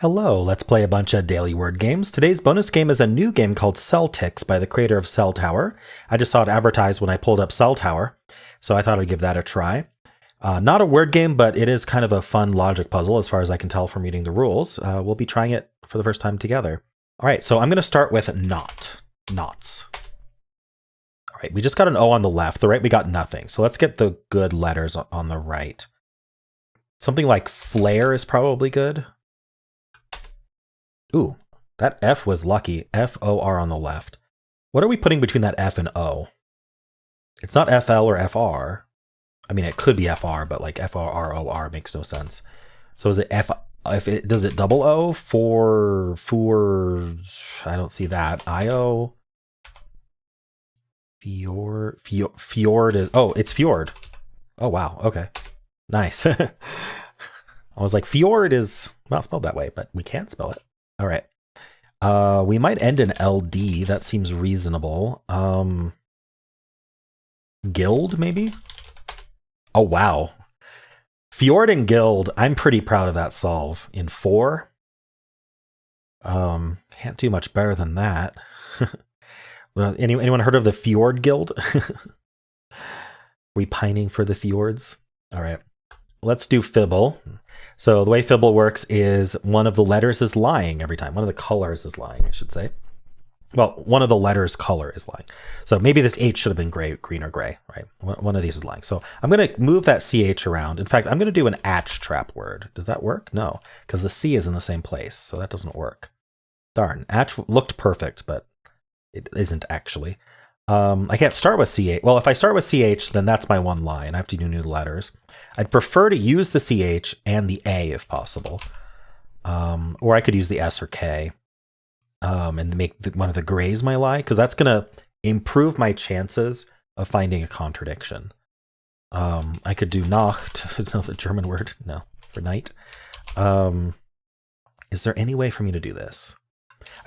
Hello, let's play a bunch of daily word games. Today's bonus game is a new game called Celtix by the creator of Cell Tower. I just saw it advertised when I pulled up Cell Tower, so I thought I'd give that a try. Not a word game, but it is kind of a fun logic puzzle as far as I can tell from reading the rules. We'll be trying it for the first time together. All right, so I'm going to start with knots. All right, we just got an O on the left. The right, we got nothing. So let's get the good letters on the right. Something like flare is probably good. Ooh, that F was lucky. F-O-R on the left. What are we putting between that F and O? It's not F-L or F-R. I mean, it could be F-R, but like F-R-R-O-R makes no sense. So is it F? Does it double O for I don't see that. I-O. Fjord is, oh, it's fjord. Oh, wow. Okay. Nice. I was like, fjord is not spelled that way, but we can spell it. All right. We might end in LD. That seems reasonable. Guild, maybe? Oh, wow. Fjord and Guild. I'm pretty proud of that solve. In 4. Can't do much better than that. Well, anyone heard of the Fjord Guild? We pining for the fjords? All right. Let's do Fibble. So the way Fibble works is one of the letters is lying every time. One of the colors is lying, I should say. Well, one of the letters' color is lying. So maybe this H should have been green or gray, right? One of these is lying. So I'm going to move that CH around. In fact, I'm going to do an atch trap word. Does that work? No, because the C is in the same place. So that doesn't work. Darn. Atch looked perfect, but it isn't actually. I can't start with CH. Well, if I start with CH, then that's my one line. I have to do new letters. I'd prefer to use the CH and the A if possible. Or I could use the S or K and make one of the grays my lie, because that's going to improve my chances of finding a contradiction. I could do Nacht, another German word. No, for night. Is there any way for me to do this?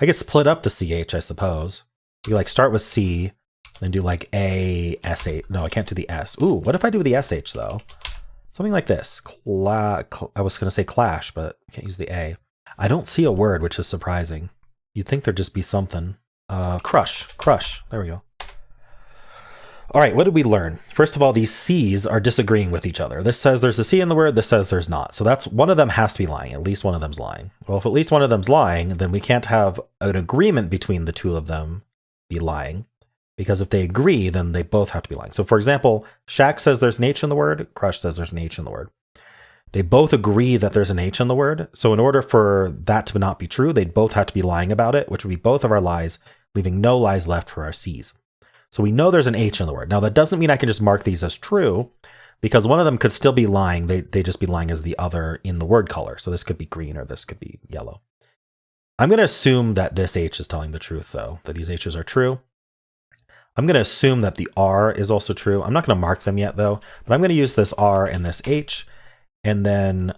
I could split up the CH, I suppose. You like start with C, then do like A, S-H. No, I can't do the S. Ooh, what if I do the SH though? Something like this. I was going to say clash, but I can't use the A. I don't see a word, which is surprising. You'd think there'd just be something. Crush. There we go. All right, what did we learn? First of all, these C's are disagreeing with each other. This says there's a C in the word, this says there's not. So that's one of them has to be lying. At least one of them's lying. Well, if at least one of them's lying, then we can't have an agreement between the two of them be lying. Because if they agree, then they both have to be lying. So for example, Shaq says there's an H in the word, Crush says there's an H in the word. They both agree that there's an H in the word. So in order for that to not be true, they'd both have to be lying about it, which would be both of our lies, leaving no lies left for our C's. So we know there's an H in the word. Now that doesn't mean I can just mark these as true, because one of them could still be lying. They just be lying as the other in the word color. So this could be green or this could be yellow. I'm going to assume that this H is telling the truth, though, that these H's are true. I'm going to assume that the R is also true. I'm not going to mark them yet, though, but I'm going to use this R and this H. And then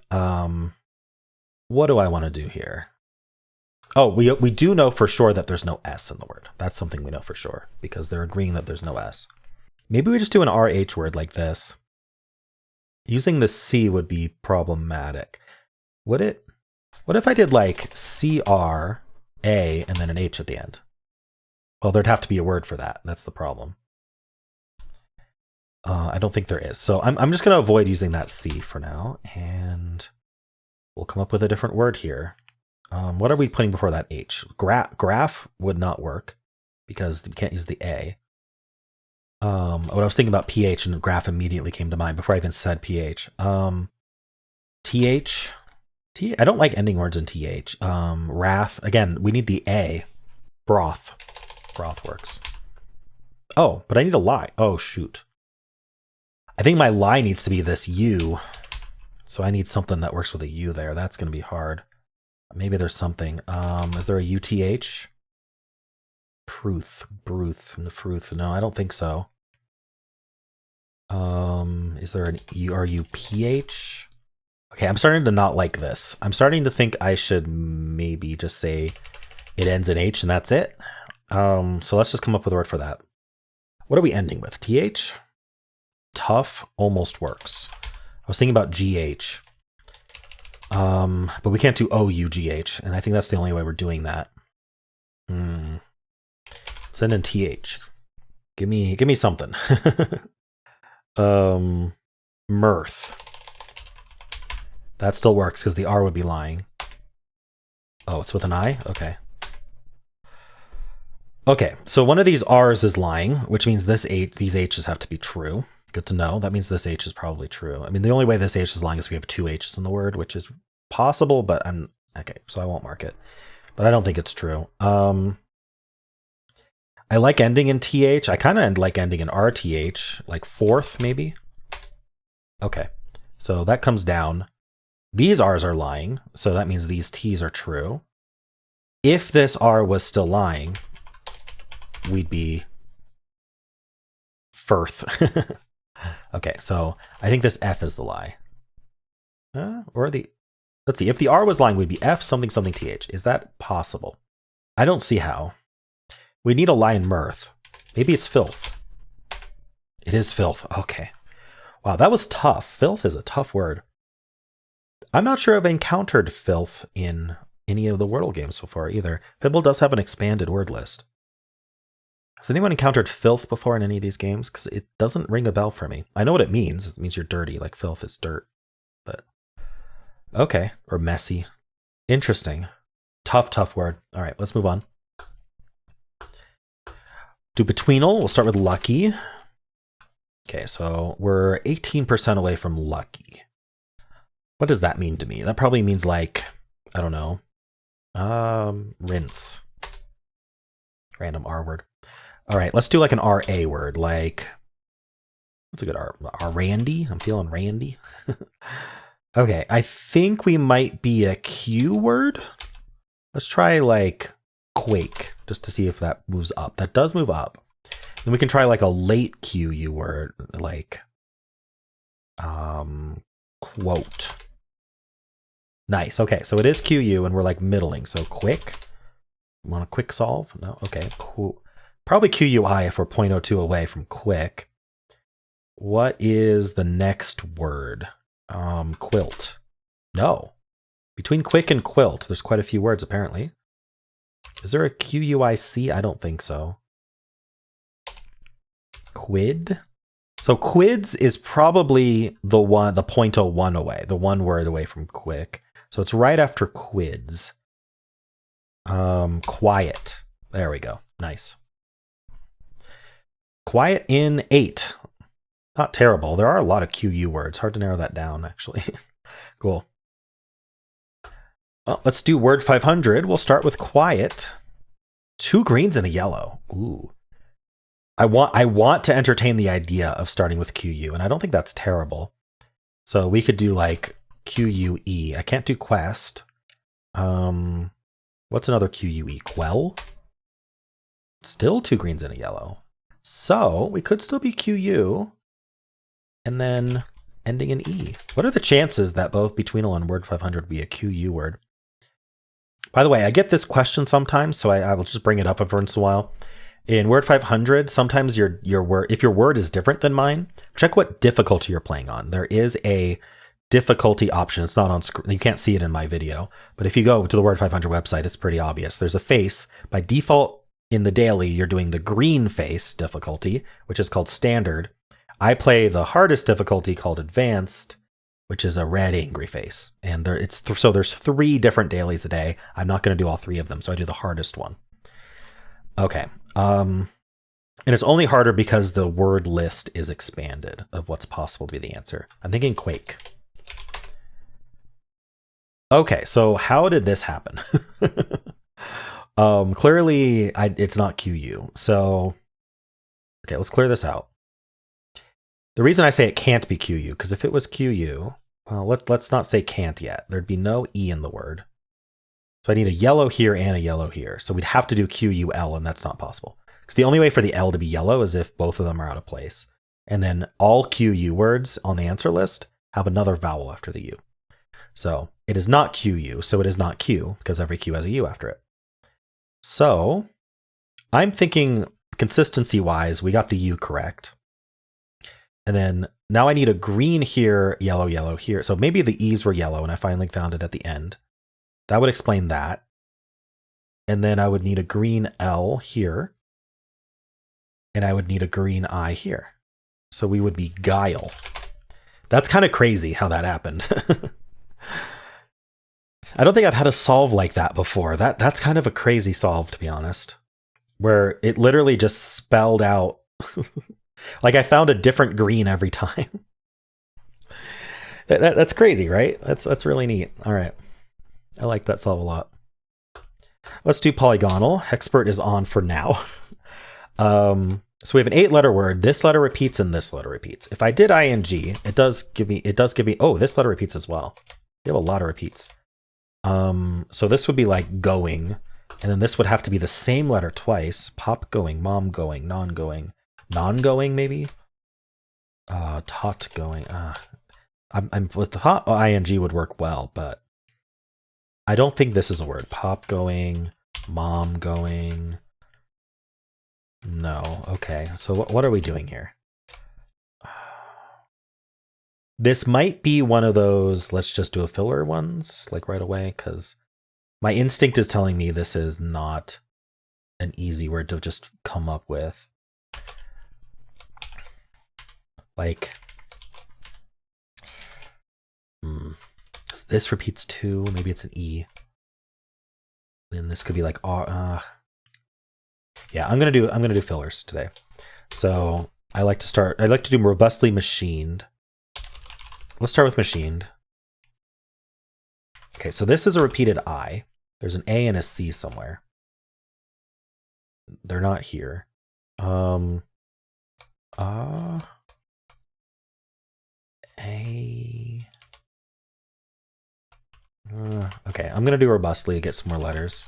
what do I want to do here? Oh, we do know for sure that there's no S in the word. That's something we know for sure, because they're agreeing that there's no S. Maybe we just do an RH word like this. Using the C would be problematic. Would it? What if I did like CR, A, and then an H at the end? Well, there'd have to be a word for that. That's the problem. I don't think there is. So I'm just going to avoid using that C for now, and we'll come up with a different word here. What are we putting before that H? Graph would not work because we can't use the A. What I was thinking about PH, and graph immediately came to mind before I even said PH. TH. I don't like ending words in TH. Wrath. Again, we need the A. Broth. Broth works. Oh, but I need a lie. Oh, shoot. I think my lie needs to be this U. So I need something that works with a U there. That's going to be hard. Maybe there's something. Is there a UTH? Fruth. No, I don't think so. Is there an URUPH? Okay, I'm starting to not like this. I'm starting to think I should maybe just say it ends in H and that's it. So let's just come up with a word for that. What are we ending with? TH? Tough almost works. I was thinking about GH. But we can't do OUGH, and I think that's the only way we're doing that. Send in TH. Give me something. Mirth. That still works because the R would be lying. Oh, it's with an I? Okay. Okay, so one of these R's is lying, which means these H's have to be true. Good to know. That means this H is probably true. I mean, the only way this H is lying is if we have two H's in the word, which is possible, but okay, so I won't mark it. But I don't think it's true. I like ending in TH. I kind of like ending in RTH, like fourth, maybe. Okay, so that comes down. These R's are lying, so that means these T's are true. If this R was still lying, we'd be Firth. Okay, so I think this F is the lie. Let's see, if the R was lying, we'd be F something something TH. Is that possible? I don't see how. We need a lie in mirth. Maybe it's filth. It is filth. Okay. Wow, that was tough. Filth is a tough word. I'm not sure I've encountered filth in any of the Wordle games before either. Fibble does have an expanded word list. Has anyone encountered filth before in any of these games? Because it doesn't ring a bell for me. I know what it means. It means you're dirty, like filth is dirt. But okay, or messy. Interesting. Tough word. All right, let's move on. Do Betweenle. We'll start with lucky. Okay, so we're 18% away from lucky. What does that mean to me? That probably means like, I don't know. Rinse. Random R word. All right, let's do like an RA word. Like, what's a good R? Randy? I'm feeling randy. Okay, I think we might be a Q word. Let's try like quake, just to see if that moves up. That does move up. Then we can try like a late QU word, like quote. Nice. Okay, so it is QU and we're like middling. So quick. Want a quick solve? No? Okay, cool. Probably QUI if we're 0.02 away from quick. What is the next word? Quilt. No. Between quick and quilt, there's quite a few words apparently. Is there a QUIC? I don't think so. Quid? So quids is probably the 0.01 away, the one word away from quick. So it's right after quids. Quiet. There we go. Nice. Quiet in 8. Not terrible. There are a lot of QU words. Hard to narrow that down, actually. Cool. Well, let's do word 500. We'll start with quiet. 2 greens and a yellow. Ooh. I want to entertain the idea of starting with QU, and I don't think that's terrible. So we could do like QUE. I can't do quest. What's another QUE? Quell? Still 2 greens and a yellow. So we could still be QU and then ending in E. What are the chances that both Betweenle and word 500 be a QU word? By the way, I get this question sometimes, so I will just bring it up every once in a while. In word 500, sometimes your word, if your word is different than mine, check what difficulty you're playing on. There is a difficulty option. It's not on screen. You can't see it in my video. But if you go to the word 500 website, it's pretty obvious. There's a face. By default, in the daily, you're doing the green face difficulty, which is called standard. I play the hardest difficulty called advanced, which is a red angry face. And so there's 3 different dailies a day. I'm not going to do all 3 of them, so I do the hardest one. Okay. And it's only harder because the word list is expanded of what's possible to be the answer. I'm thinking quake. Okay, so how did this happen? Clearly, it's not QU. So, okay, let's clear this out. The reason I say it can't be QU, because if it was QU, well, let's not say can't yet. There'd be no E in the word. So I need a yellow here and a yellow here. So we'd have to do QUL, and that's not possible. Because the only way for the L to be yellow is if both of them are out of place. And then all QU words on the answer list have another vowel after the U. So it is not QU, so it is not Q, because every Q has a U after it. So I'm thinking consistency-wise, we got the U correct. And then now I need a green here, yellow, yellow here. So maybe the E's were yellow and I finally found it at the end. That would explain that. And then I would need a green L here. And I would need a green I here. So we would be guile. That's kind of crazy how that happened. I don't think I've had a solve like that before. That's kind of a crazy solve, to be honest. Where it literally just spelled out like I found a different green every time. That's crazy, right? That's really neat. All right. I like that solve a lot. Let's do Polygonle. Hexpert is on for now. So we have an 8-letter word. This letter repeats and this letter repeats. If I did ing, it does give me, oh, this letter repeats as well. We have a lot of repeats. So this would be like going, and then this would have to be the same letter twice. Pop going, mom going, non-going, non-going maybe. Tot going. I'm with the thought ing would work well, but I don't think this is a word. Pop going, mom going. No. Okay. So what are we doing here? This might be one of those, let's just do a filler ones, like right away, because my instinct is telling me this is not an easy word to just come up with. Like, this repeats too. Maybe it's an E. Then this could be like R. Yeah, I'm gonna do fillers today. So I like to do robustly machined. Let's start with machined. Okay, so this is a repeated I. There's an A and a C somewhere. They're not here. A. Okay, I'm gonna do robustly to get some more letters.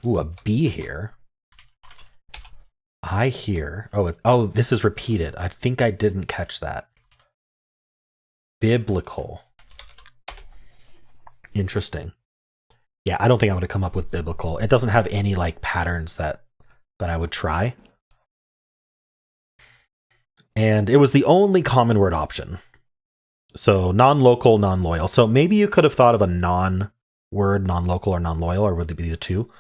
Ooh, a B here. I here. Oh, this is repeated. I think I didn't catch that. Biblical. Interesting. Yeah, I don't think I would have come up with biblical. It doesn't have any like patterns that I would try. And it was the only common word option. So non-local, non-loyal. So maybe you could have thought of a non-word, non-local or non-loyal, or would they be the two?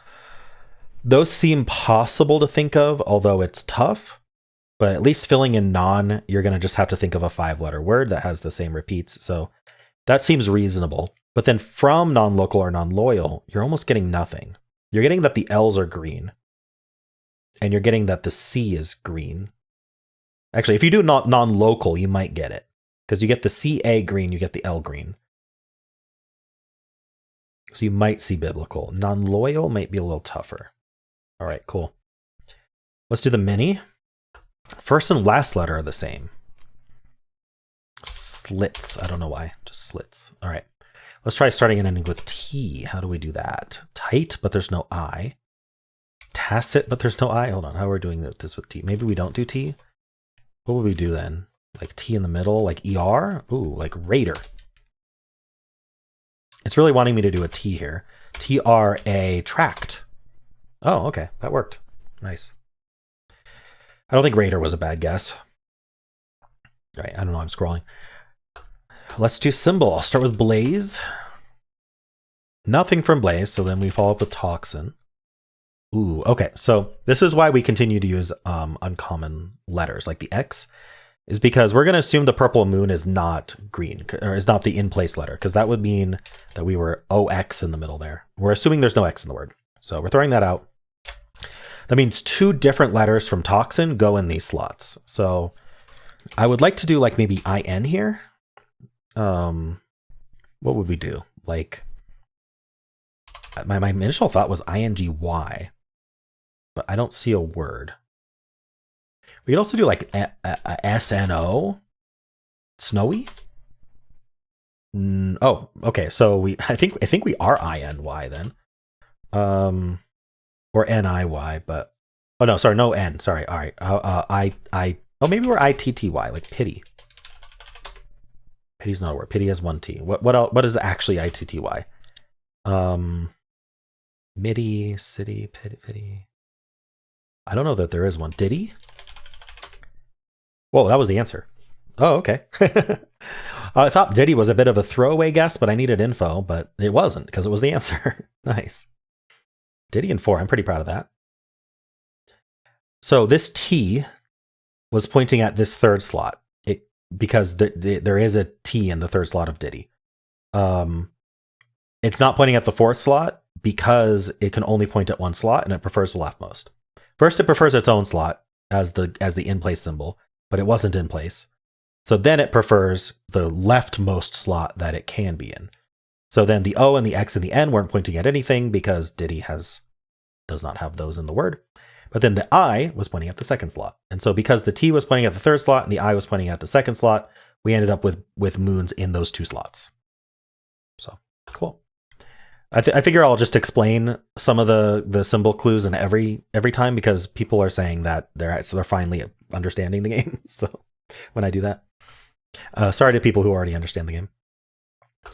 Those seem possible to think of, although it's tough. But at least filling in non, you're going to just have to think of a 5-letter word that has the same repeats. So that seems reasonable. But then from non-local or non-loyal, you're almost getting nothing. You're getting that the L's are green. And you're getting that the C is green. Actually, if you do non-local, you might get it. Because you get the CA green, you get the L green. So you might see biblical. Non-loyal might be a little tougher. All right, cool. Let's do the mini. First and last letter are the same. Slits. I don't know why. Just slits. All right. Let's try starting and ending with T. How do we do that? Tight, but there's no I. Tacit, but there's no I. Hold on. How are we doing this with T? Maybe we don't do T. What would we do then? Like T in the middle, like ER? Ooh, like Raider. It's really wanting me to do a T here. TRA, tract. Oh, okay. That worked. Nice. I don't think Raider was a bad guess. All right, I don't know. I'm scrolling. Let's do Symble. I'll start with Blaze. Nothing from Blaze, so then we follow up with Toxin. Ooh, okay. So this is why we continue to use uncommon letters, like the X, is because we're going to assume the purple moon is not green, or is not the in-place letter, because that would mean that we were OX in the middle there. We're assuming there's no X in the word. So we're throwing that out. That means 2 different letters from Toxin go in these slots. So I would like to do like maybe IN here. What would we do? Like my initial thought was INGY, but I don't see a word. We could also do like SNO, snowy. Oh, okay. So I think we are INY then, or NIY. But oh no, sorry, no N. Sorry. All right. Oh, maybe we're ITTY, like pity. Pity's not a word. Pity has 1 T. What else? What is actually ITTY? MIDI, city, pity. I don't know that there is one. Diddy? Whoa, that was the answer. Oh, okay. I thought Diddy was a bit of a throwaway guess, but I needed info, but it wasn't because it was the answer. Nice. Diddy in 4. I'm pretty proud of that. So this T was pointing at this third slot because there is a T in the third slot of Diddy. It's not pointing at the fourth slot because it can only point at one slot and it prefers the leftmost. First, it prefers its own slot as the in-place symbol, but it wasn't in place. So then it prefers the leftmost slot that it can be in. So then the O and the X and the N weren't pointing at anything because Diddy does not have those in the word. But then the I was pointing at the second slot. And so because the T was pointing at the third slot and the I was pointing at the second slot, we ended up with moons in those two slots. So cool. I figure I'll just explain some of the symbol clues in every time because people are saying that they're finally understanding the game. So when I do that, sorry to people who already understand the game. All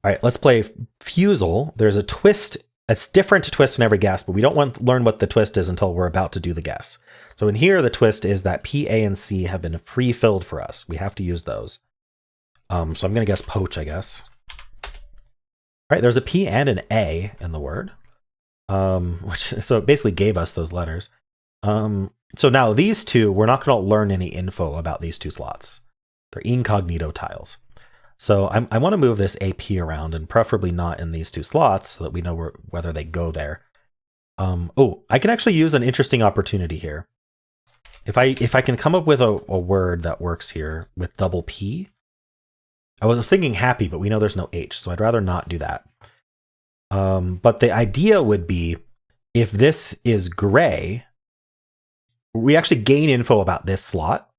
right, let's play Fusele. There's a twist. It's different to twist in every guess, but we don't want to learn what the twist is until we're about to do the guess. So in here, the twist is that P, A, and C have been pre-filled for us. We have to use those. So I'm going to guess poach, I guess. All right, there's a P and an A in the word, so it basically gave us those letters. So now these two, we're not going to learn any info about these two slots. They're incognito tiles. So I want to move this AP around and preferably not in these two slots so that we know whether they go there. Oh, I can actually use an interesting opportunity here. If I can come up with a word that works here with double P. I was thinking happy, but we know there's no H, so I'd rather not do that. But the idea would be if this is gray, we actually gain info about this slot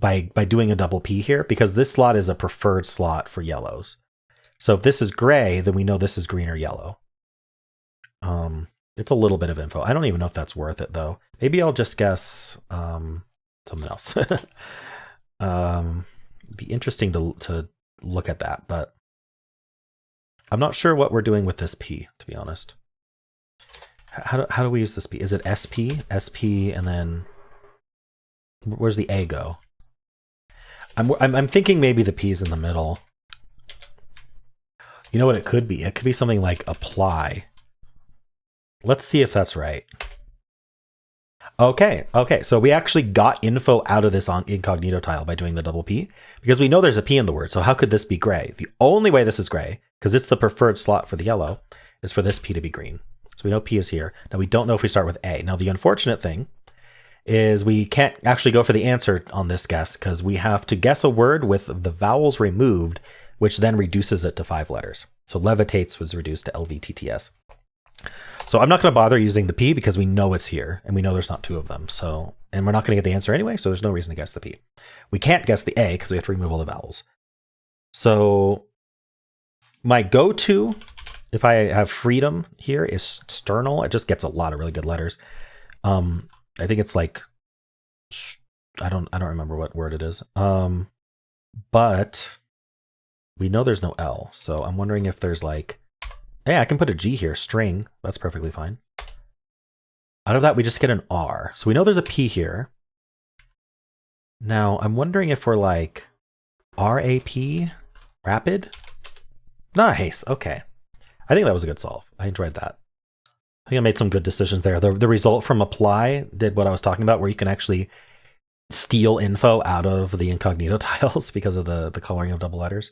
by doing a double P here, because this slot is a preferred slot for yellows. So if this is gray, then we know this is green or yellow. It's a little bit of info. I don't even know if that's worth it, though. Maybe I'll just guess something else. It'd be interesting to look at that, but I'm not sure what we're doing with this P, to be honest. How do we use this P? Is it SP? SP, and then where's the A go? I'm thinking maybe the P is in the middle. You know what it could be? It could be something like apply. Let's see if that's right. Okay, so we actually got info out of this incognito tile by doing the double P, because we know there's a P in the word, so how could this be gray? The only way this is gray, because it's the preferred slot for the yellow, is for this P to be green. So we know P is here. Now we don't know if we start with A. Now the unfortunate thing is we can't actually go for the answer on this guess, because we have to guess a word with the vowels removed, which then reduces it to 5 letters. So levitates was reduced to LVTTS. So I'm not going to bother using the P because we know it's here and we know there's not 2 of them. So, and we're not going to get the answer anyway, so there's no reason to guess the P. We can't guess the A because we have to remove all the vowels. So my go-to, if I have freedom here, is sternal. It just gets a lot of really good letters. I think it's like, I don't remember what word it is. But we know there's no L. So I'm wondering if there's like, yeah, I can put a G here, string. That's perfectly fine. Out of that, we just get an R. So we know there's a P here. Now, I'm wondering if we're like RAP, rapid? Nice, okay. I think that was a good solve. I enjoyed that. I think I made some good decisions there. The result from apply did what I was talking about, where you can actually steal info out of the incognito tiles because of the coloring of double letters.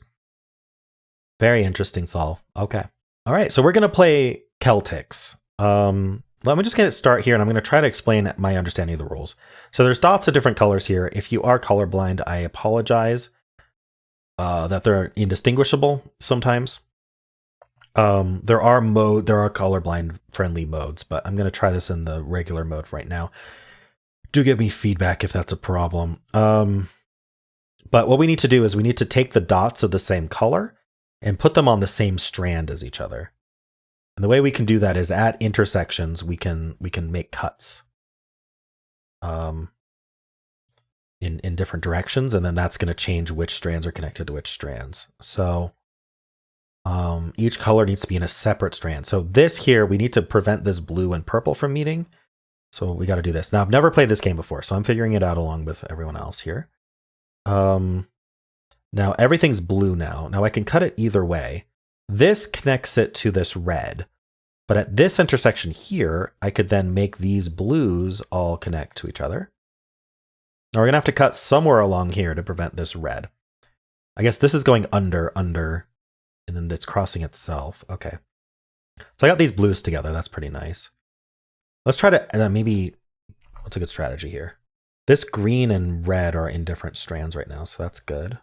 Very interesting solve. Okay. All right, so we're going to play Celtix. Let me just get it start here, and I'm going to try to explain my understanding of the rules. So there's dots of different colors here. If you are colorblind, I apologize that they're indistinguishable sometimes. There are colorblind friendly modes, but I'm going to try this in the regular mode right now. Do give me feedback if that's a problem. But what we need to do is we need to take the dots of the same color and put them on the same strand as each other. And the way we can do that is at intersections, we can make cuts in different directions, and then that's going to change which strands are connected to which strands. So each color needs to be in a separate strand. So this here, we need to prevent this blue and purple from meeting. So we got to do this. Now, I've never played this game before, so I'm figuring it out along with everyone else here. Now everything's blue now. Now I can cut it either way. This connects it to this red. But at this intersection here, I could then make these blues all connect to each other. Now we're going to have to cut somewhere along here to prevent this red. I guess this is going under, and then it's crossing itself. Okay. So I got these blues together. That's pretty nice. Let's try to, maybe, what's a good strategy here? This green and red are in different strands right now, so that's good.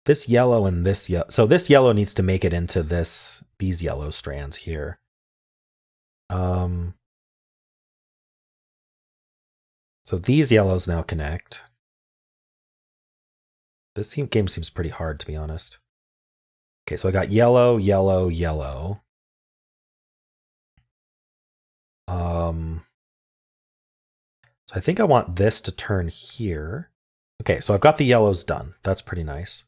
This yellow and this yellow, so this yellow needs to make it into these yellow strands here. So these yellows now connect. This game seems pretty hard, to be honest. Okay, so I got yellow, yellow, yellow. So I think I want this to turn here. Okay, so I've got the yellows done. That's pretty nice.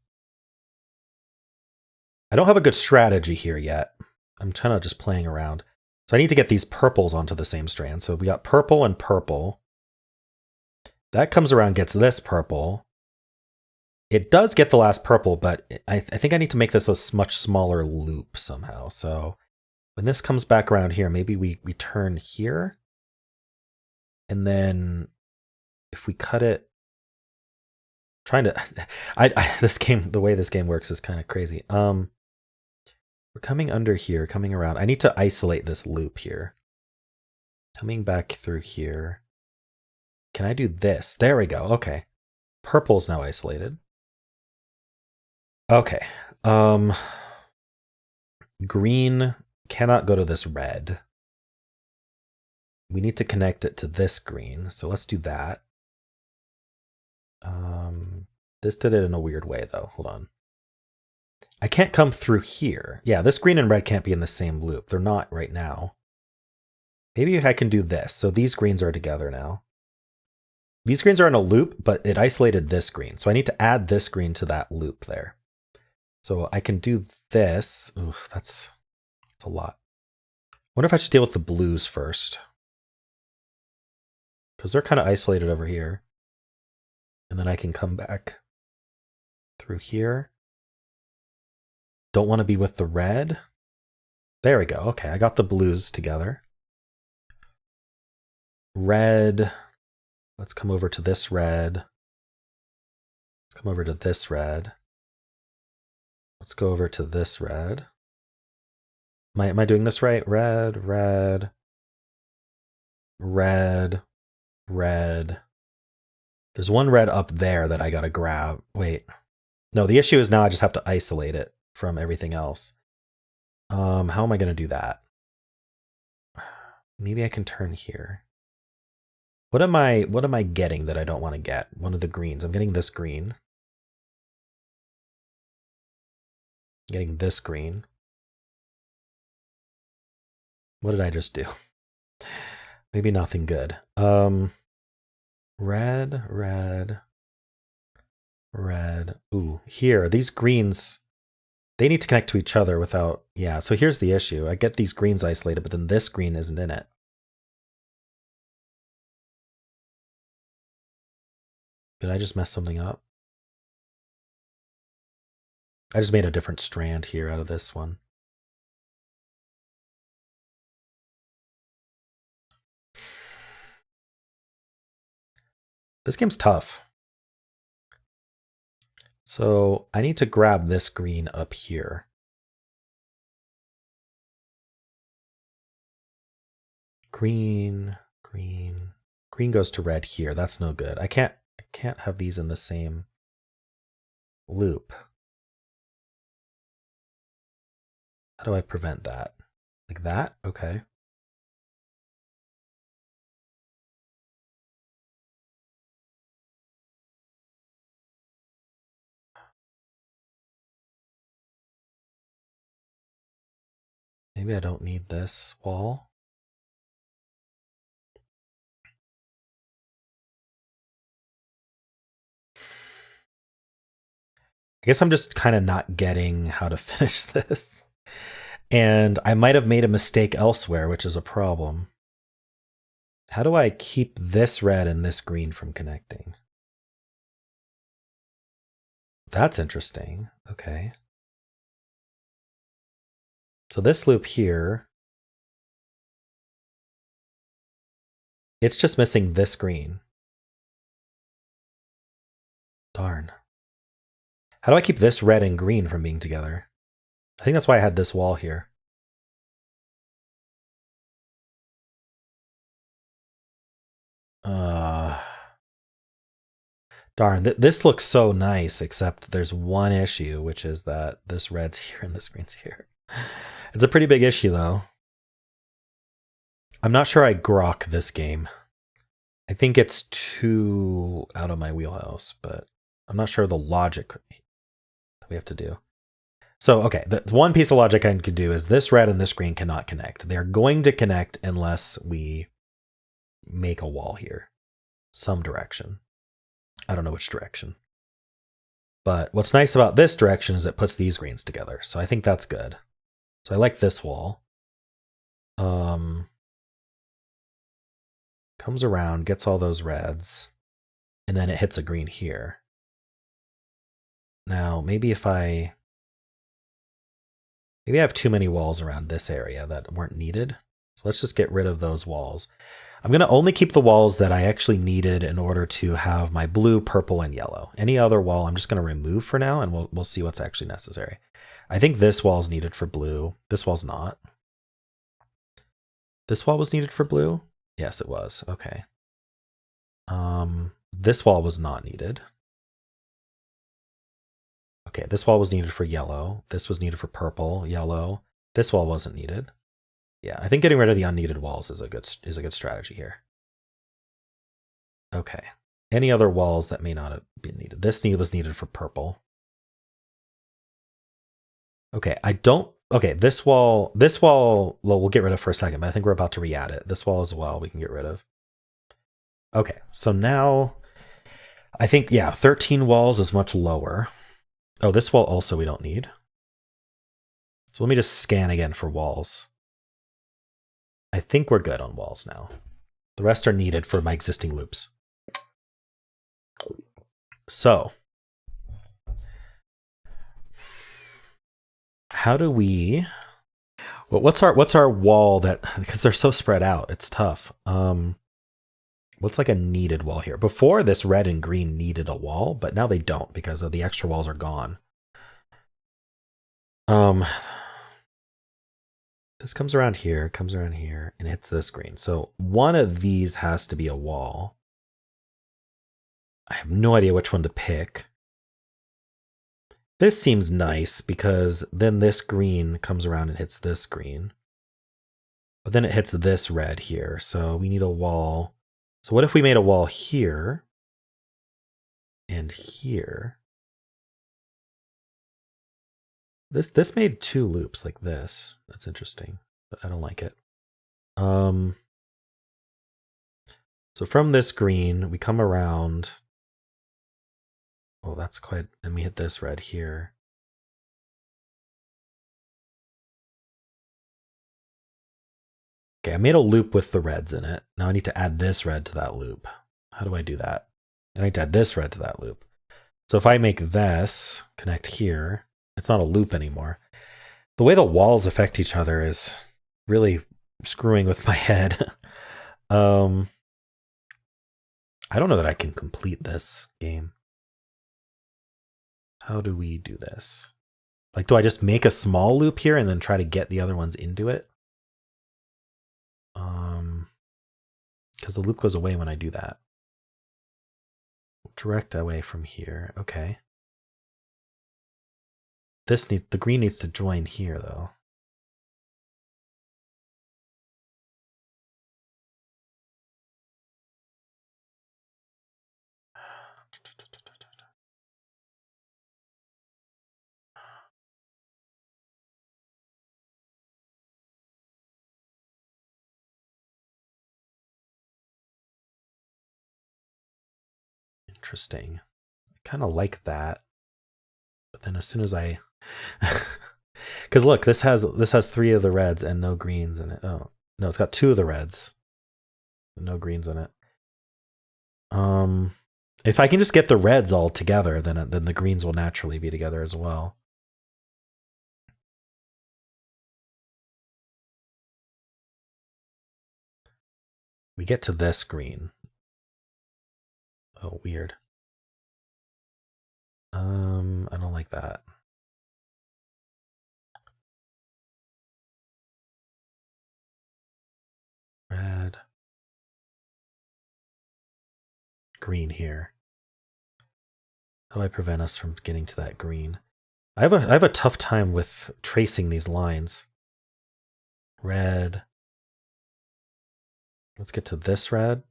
I don't have a good strategy here yet. I'm kind of just playing around. So I need to get these purples onto the same strand. So we got purple and purple. That comes around, gets this purple. It does get the last purple, but I think I need to make this a much smaller loop somehow. So when this comes back around here, maybe we turn here. And then if we cut it, trying to, this game, the way this game works is kind of crazy. We're coming under here, coming around. I need to isolate this loop here. Coming back through here. Can I do this? There we go. Okay. Purple's now isolated. Okay. Green cannot go to this red. We need to connect it to this green. So let's do that. This did it in a weird way though. Hold on. I can't come through here. Yeah, this green and red can't be in the same loop. They're not right now. Maybe I can do this. So these greens are together now. These greens are in a loop, but it isolated this green. So I need to add this green to that loop there. So I can do this. Ooh, that's a lot. I wonder if I should deal with the blues first. Because they're kind of isolated over here. And then I can come back through here. Don't want to be with the red. There we go. Okay, I got the blues together. Red. Let's come over to this red. Let's come over to this red. Let's go over to this red. Am I doing this right? Red, red, red, red. There's one red up there that I gotta grab. Wait. No, the issue is now I just have to isolate it from everything else. How am I gonna do that? Maybe I can turn here. What am I getting that I don't want to get? One of the greens. I'm getting this green. I'm getting this green. What did I just do? Maybe nothing good. Red, red, red. Ooh, here, these greens, they need to connect to each other without, yeah, so here's the issue. I get these greens isolated, but then this green isn't in it. Did I just mess something up? I just made a different strand here out of this one. This game's tough. So I need to grab this green up here. Green, green, green goes to red here. That's no good. I can't have these in the same loop. How do I prevent that? Like that? Okay. Maybe I don't need this wall. I guess I'm just kind of not getting how to finish this. And I might have made a mistake elsewhere, which is a problem. How do I keep this red and this green from connecting? That's interesting. Okay. So this loop here, it's just missing this green. Darn. How do I keep this red and green from being together? I think that's why I had this wall here. Darn, this looks so nice, except there's one issue, which is that this red's here and this green's here. It's a pretty big issue, though. I'm not sure I grok this game. I think it's too out of my wheelhouse, but I'm not sure the logic that we have to do. So, okay, the one piece of logic I can do is this red and this green cannot connect. They're going to connect unless we make a wall here. Some direction. I don't know which direction. But what's nice about this direction is it puts these greens together. So I think that's good. So I like this wall. Comes around, gets all those reds, and then it hits a green here. Now, maybe I have too many walls around this area that weren't needed. So let's just get rid of those walls. I'm going to only keep the walls that I actually needed in order to have my blue, purple, and yellow. Any other wall I'm just going to remove for now, and we'll see what's actually necessary. I think this wall is needed for blue. This wall's not. This wall was needed for blue? Yes, it was. Okay. This wall was not needed. Okay, this wall was needed for yellow. This was needed for purple, yellow. This wall wasn't needed. Yeah, I think getting rid of the unneeded walls is a good strategy here. Okay. Any other walls that may not have been needed? This was needed for purple. Okay, this wall, well, we'll get rid of for a second, but I think we're about to re-add it. This wall as well, we can get rid of. Okay, so now, I think, yeah, 13 walls is much lower. Oh, this wall also we don't need. So let me just scan again for walls. I think we're good on walls now. The rest are needed for my existing loops. So, how do we... Well, what's our wall that... Because they're so spread out, it's tough. What's like a needed wall here? Before, this red and green needed a wall, but now they don't because of the extra walls are gone. This comes around here, and hits this green. So one of these has to be a wall. I have no idea which one to pick. This seems nice because then this green comes around and hits this green. But then it hits this red here, so we need a wall. So what if we made a wall here and here? This made two loops like this. That's interesting, but I don't like it. So from this green, we come around. Oh, that's quite... And we hit this red here. Okay, I made a loop with the reds in it. Now I need to add this red to that loop. How do I do that? I need to add this red to that loop. So if I make this connect here, it's not a loop anymore. The way the walls affect each other is really screwing with my head. I don't know that I can complete this game. How do we do this? Like, do I just make a small loop here and then try to get the other ones into it? Because the loop goes away when I do that. Direct away from here. Okay. The green needs to join here, though. Interesting. I kind of like that. But then as soon as I... Because look, this has 3 of the reds and no greens in it. Oh, no, it's got 2 of the reds and no greens in it. If I can just get the reds all together, then the greens will naturally be together as well. We get to this green. Oh, weird. I don't like that. Red. Green here. How do I prevent us from getting to that green? I have a tough time with tracing these lines. Red. Let's get to this red.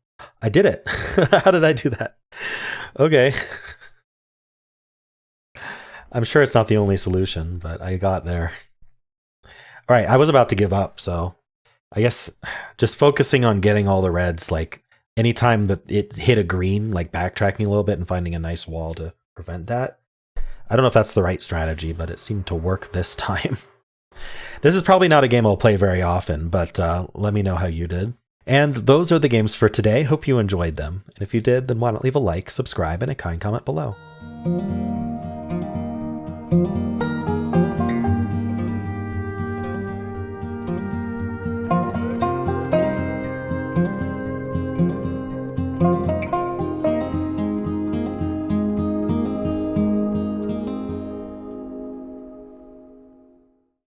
I did it. How did I do that? Okay. I'm sure it's not the only solution, but I got there. All right, I was about to give up, so I guess just focusing on getting all the reds, like anytime that it hit a green, like backtracking a little bit and finding a nice wall to prevent that. I don't know if that's the right strategy, but it seemed to work this time. This is probably not a game I'll play very often, but let me know how you did. And those are the games for today. Hope you enjoyed them. And if you did, then why not leave a like, subscribe, and a kind comment below.